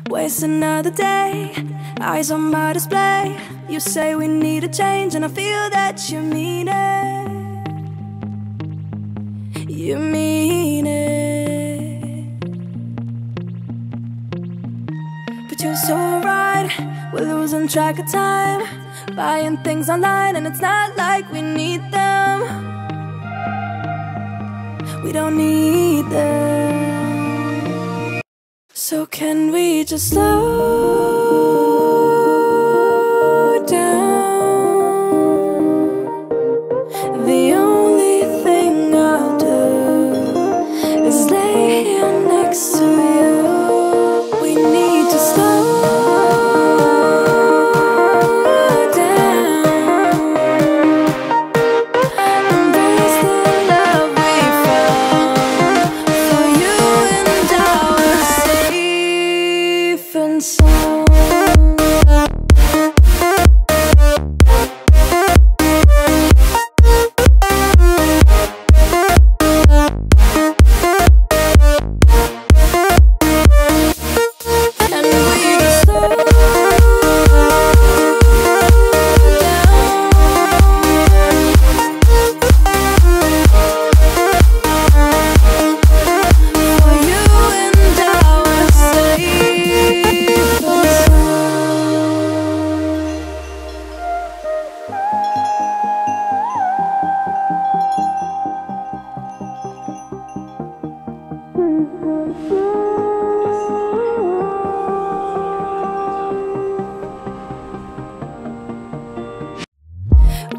Waste another day, eyes on my display. You say we need a change, and I feel that you mean it. You mean it. But you're so right, we're losing track of time, buying things online, and it's not like we need them. We don't need them. So can we just slow down? The only thing I'll do is lay here next to you. We need to slow down. Embrace the love we found. For you and I were safe and sound.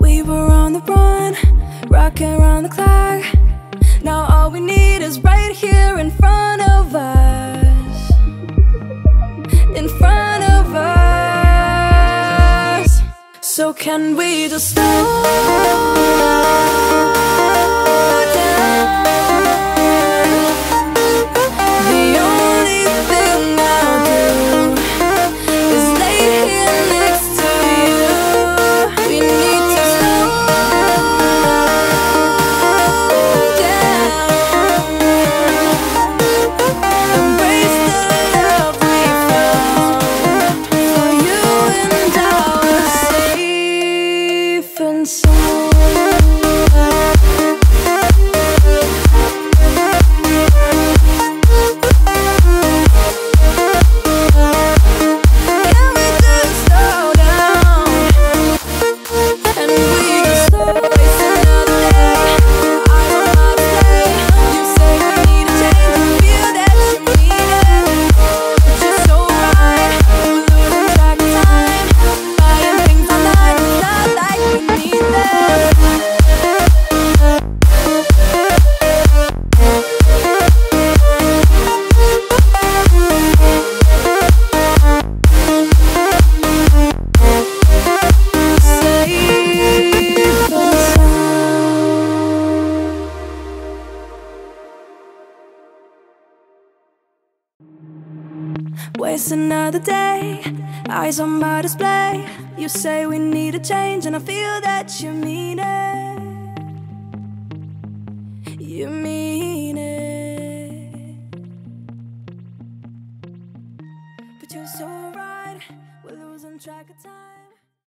We were on the run, rocking around the clock. Now all we need is right here in front of us. In front of us. So can we just slow down? The only thing I'll do is lay here next to you. We need to slow down. Embrace the love we found. For you and I were safe and sound. Waste another day, eyes on my display. You say we need a change, and I feel that you mean it. You mean